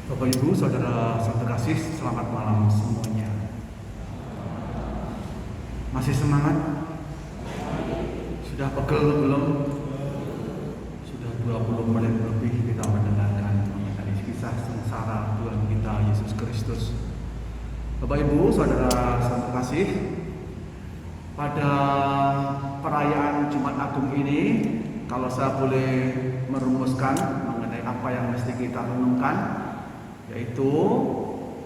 Bapak Ibu, Saudara terkasih, selamat malam semuanya. Masih semangat? Sudah pegel belum? Sudah 20 menit lebih kita mendengarkan mengenai kisah sengsara Tuhan kita Yesus Kristus. Bapak Ibu, Saudara terkasih, pada perayaan Jumat Agung ini, kalau saya boleh merumuskan mengenai apa yang mesti kita renungkan, yaitu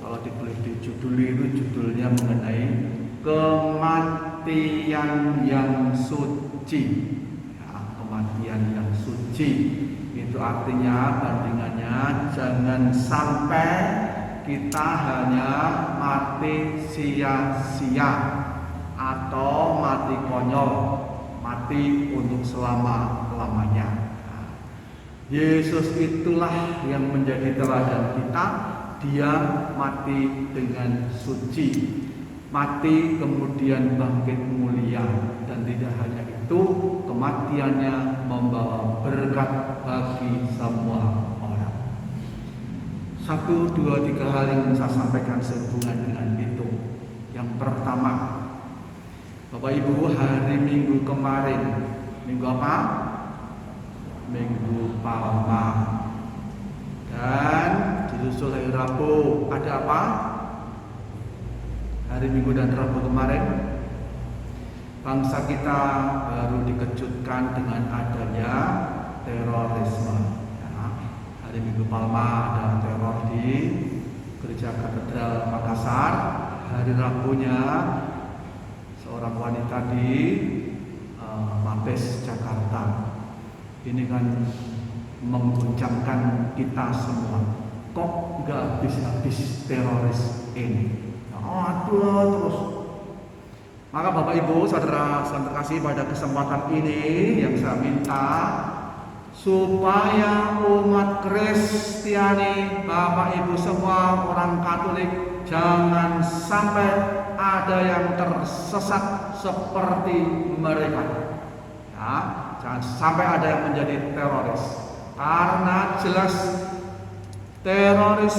kalau ditulis di judul itu judulnya mengenai kematian yang suci. Ya, kematian yang suci itu artinya bandingannya jangan sampai kita hanya mati sia-sia atau mati konyol, mati untuk selama-lamanya. Yesus itulah yang menjadi teladan kita. Dia mati dengan suci, mati kemudian bangkit mulia, dan tidak hanya itu, kematiannya membawa berkat bagi semua orang. 1, 2, 3 hal yang saya sampaikan sehubungan dengan itu. Yang pertama, Bapak Ibu, hari Minggu kemarin, Minggu apa? Minggu Palma, dan disusul hari Rabu. Ada apa? Hari Minggu dan Rabu kemarin, bangsa kita baru dikejutkan dengan adanya terorisme. Ya, hari Minggu Palma ada teror di Gereja Katedral Makassar. Hari Rabunya seorang wanita di Mabes Jakarta. Ini kan mengguncangkan kita semua. Kok nggak habis-habis teroris ini? Aduh terus. Maka Bapak Ibu, Saudara terkasih, pada kesempatan ini yang saya minta supaya umat Kristiani, Bapak Ibu semua orang Katolik, jangan sampai ada yang tersesat seperti mereka. Ya, jangan sampai ada yang menjadi teroris, karena jelas teroris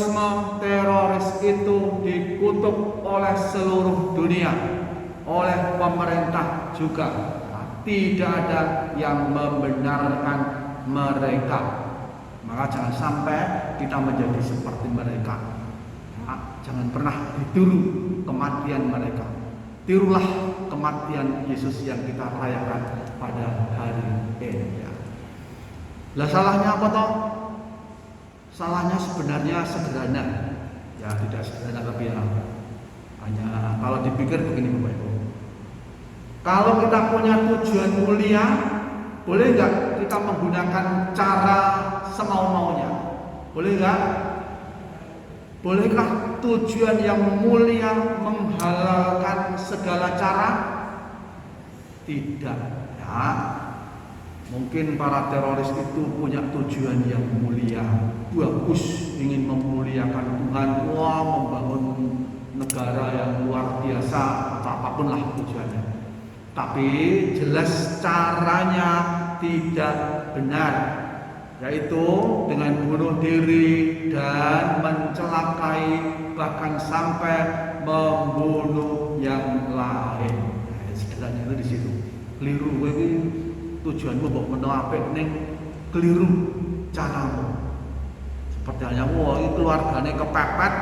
itu dikutuk oleh seluruh dunia, oleh pemerintah juga. Nah, tidak ada yang membenarkan mereka. Maka jangan sampai kita menjadi seperti mereka. Nah, jangan pernah ditiru kematian mereka. Tirulah kematian Yesus yang kita rayakan pada hari ini. Lah salahnya apa toh? Salahnya sebenarnya sederhana. Ya, tidak sederhana tapi ya hanya kalau dipikir begini Bapak Ibu. Kalau kita punya tujuan mulia, boleh nggak kita menggunakan cara semau-maunya? Boleh nggak? Bolehkah tujuan yang mulia menghalalkan segala cara? Tidak. Ya, mungkin para teroris itu punya tujuan yang mulia, bagus, ingin memuliakan Tuhan, membangun negara yang luar biasa, atau apapun lah tujuannya. Tapi jelas caranya tidak benar, yaitu dengan bunuh diri dan mencelakai, bahkan sampai membunuh yang lain. Sebenarnya itu di situ. Keliru, ini tujuanmu buat menapik ning keliru caramu. Seperti halnya, ini keluarganya kepepet.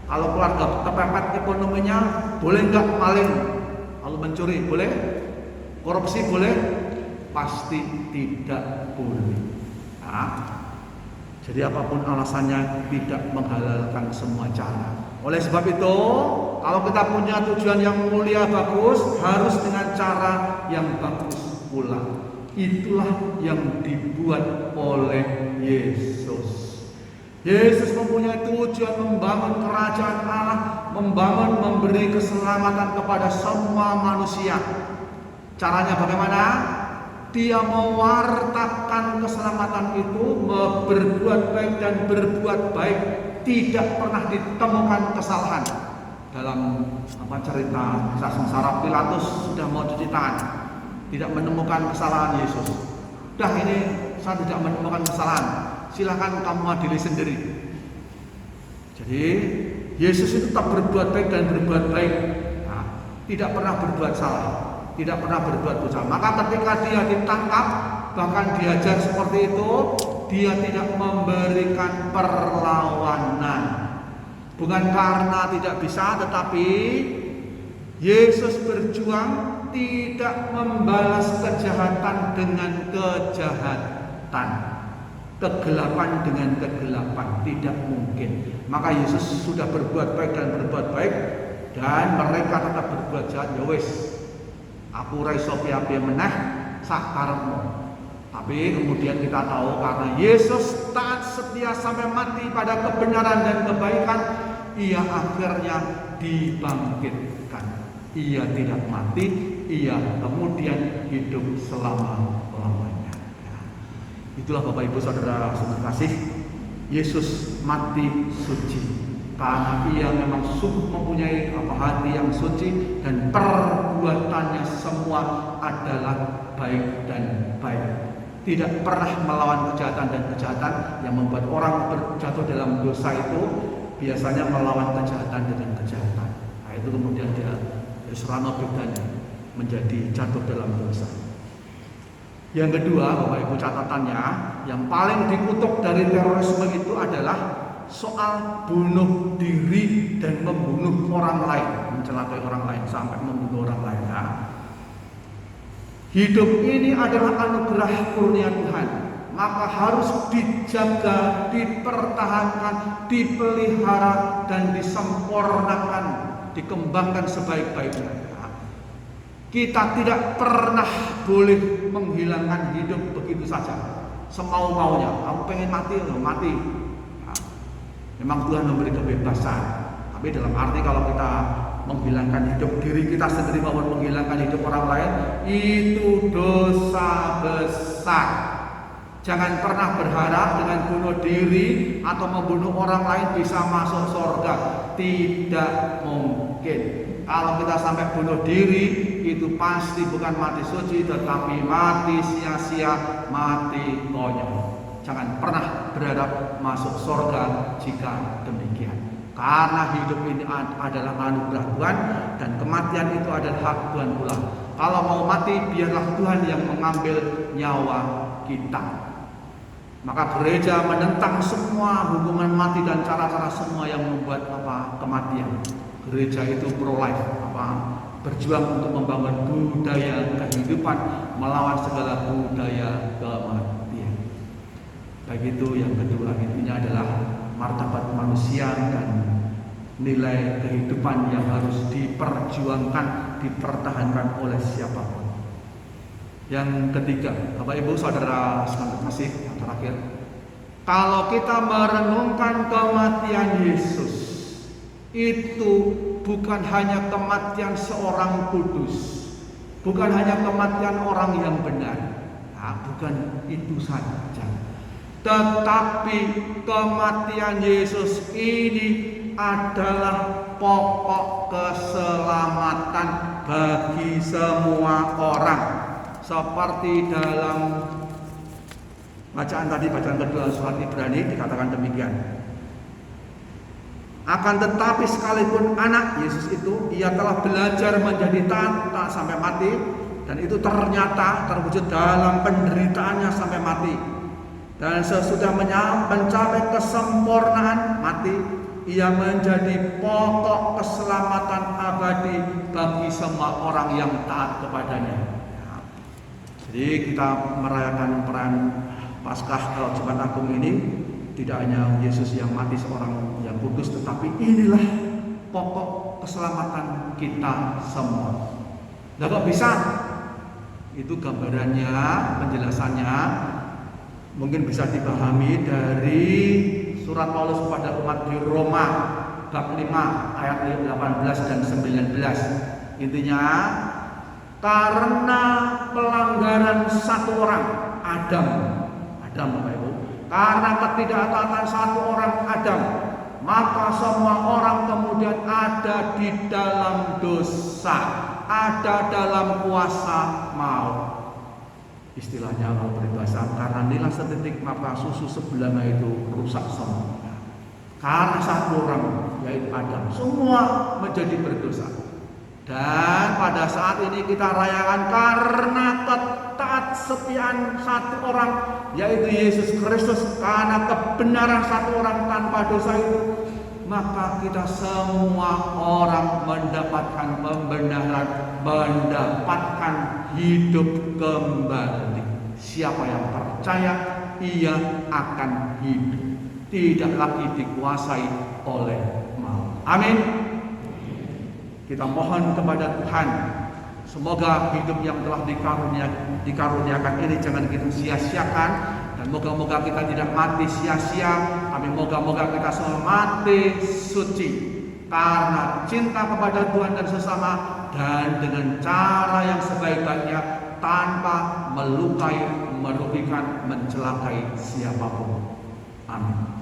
Kalau keluarga kepepet ekonominya, boleh nggak maling? Kalau mencuri boleh? Korupsi boleh? Pasti tidak boleh. Nah, jadi apapun alasannya tidak menghalalkan semua cara. Oleh sebab itu, kalau kita punya tujuan yang mulia bagus, harus dengan cara yang bagus pula. Itulah yang dibuat oleh Yesus. Yesus mempunyai tujuan membangun kerajaan Allah, memberi keselamatan kepada semua manusia. Caranya bagaimana? Dia mewartakan keselamatan itu, berbuat baik dan berbuat baik, tidak pernah ditemukan kesalahan. Dalam cerita kisah sengsara Pilatus sudah mau cuci tangan, tidak menemukan kesalahan Yesus. Dah, ini saya tidak menemukan kesalahan, silakan kamu adili sendiri. Jadi Yesus itu tetap berbuat baik dan berbuat baik, nah, tidak pernah berbuat salah, tidak pernah berbuat dosa. Maka ketika dia ditangkap, bahkan diajar seperti itu, dia tidak memberikan perlawanan. Bukan karena tidak bisa, tetapi Yesus berjuang tidak membalas kejahatan dengan kejahatan, kegelapan dengan kegelapan, tidak mungkin. Maka Yesus sudah berbuat baik dan berbuat baik, dan mereka tetap berbuat jahat. Ya wis, aku ora iso piye meneh sak karepmu. Tapi kemudian kita tahu karena Yesus taat setia sampai mati pada kebenaran dan kebaikan, ia akhirnya dibangkitkan. Ia tidak mati, ia kemudian hidup selama-lamanya. Itulah Bapak Ibu Saudara sekasih, Yesus mati suci karena ia memang sungguh mempunyai hati yang suci, dan perbuatannya semua adalah baik dan baik. Tidak pernah melawan kejahatan, dan kejahatan yang membuat orang jatuh dalam dosa itu biasanya melawan kejahatan dengan kejahatan. Nah, itu kemudian dia serana bedanya menjadi jatuh dalam dosa. Yang kedua, Bapak Ibu, catatannya yang paling dikutuk dari terorisme itu adalah soal bunuh diri dan membunuh orang lain, mencelakai orang lain sampai membunuh orang lain. Nah, hidup ini adalah anugerah kurnia Tuhan, maka harus dijaga, dipertahankan, dipelihara, dan disempurnakan, dikembangkan sebaik-baiknya. Kita tidak pernah boleh menghilangkan hidup begitu saja, semau-maunya. Kamu pengen mati, mati. Nah, memang Tuhan memberi kebebasan, tapi dalam arti kalau kita menghilangkan hidup diri kita sendiri maupun menghilangkan hidup orang lain, itu dosa besar. Jangan pernah berharap dengan bunuh diri atau membunuh orang lain bisa masuk surga. Tidak mungkin. Kalau kita sampai bunuh diri, itu pasti bukan mati suci, tetapi mati sia-sia, mati konyol. Jangan pernah berharap masuk surga jika demikian. Karena hidup ini adalah anugerah Tuhan, dan kematian itu adalah hak Tuhan pula. Kalau mau mati, biarlah Tuhan yang mengambil nyawa kita. Maka gereja menentang semua hukuman mati dan cara-cara semua yang membuat kematian. Gereja itu pro-life, berjuang untuk membangun budaya kehidupan melawan segala budaya kematian. Baik, itu yang kedua, intinya adalah martabat manusia dan nilai kehidupan yang harus diperjuangkan, dipertahankan oleh siapapun. Yang ketiga, Bapak Ibu Saudara sekalian kasih, yang terakhir, kalau kita merenungkan kematian Yesus, itu bukan hanya kematian seorang kudus, bukan hanya kematian orang yang benar. Nah, bukan itu saja, tetapi kematian Yesus ini adalah pokok keselamatan bagi semua orang. Seperti dalam bacaan kedua surat Ibrani dikatakan demikian. Akan tetapi sekalipun anak Yesus itu, ia telah belajar menjadi taat sampai mati, dan itu ternyata terwujud dalam penderitaannya sampai mati. Dan sesudah mencapai kesempurnaan mati, ia menjadi pokok keselamatan abadi bagi semua orang yang taat kepadanya. Jadi kita merayakan perayaan Paskah Jumat Agung ini tidak hanya Yesus yang mati seorang yang kudus, tetapi inilah pokok keselamatan kita semua. Nah, kok bisa? Itu gambarannya, penjelasannya mungkin bisa dipahami dari surat Paulus kepada umat di Roma bab 5 ayat 18 dan 19. Intinya, karena pelanggaran satu orang, Adam Bapak Ibu, karena ketidaktaatan satu orang Adam, maka semua orang kemudian ada di dalam dosa, ada dalam kuasa maut. Istilahnya kalau peribahasa, karena nilai setitik maka susu sebelanga itu rusak semua. karena satu orang, yaitu Adam, semua menjadi berdosa. Dan pada saat ini kita rayakan karena ketaat setiaan satu orang, yaitu Yesus Kristus, karena kebenaran satu orang tanpa dosa itu, maka kita semua orang mendapatkan pembenaran, mendapatkan hidup kembali. Siapa yang percaya, ia akan hidup, tidak lagi dikuasai oleh maut. Amin. Kita mohon kepada Tuhan, semoga hidup yang telah dikaruniakan ini jangan kita sia-siakan, dan moga-moga kita tidak mati sia-sia, tapi moga-moga kita semua mati suci karena cinta kepada Tuhan dan sesama, dan dengan cara yang sebaik-baiknya tanpa melukai, merugikan, mencelakai siapapun. Amin.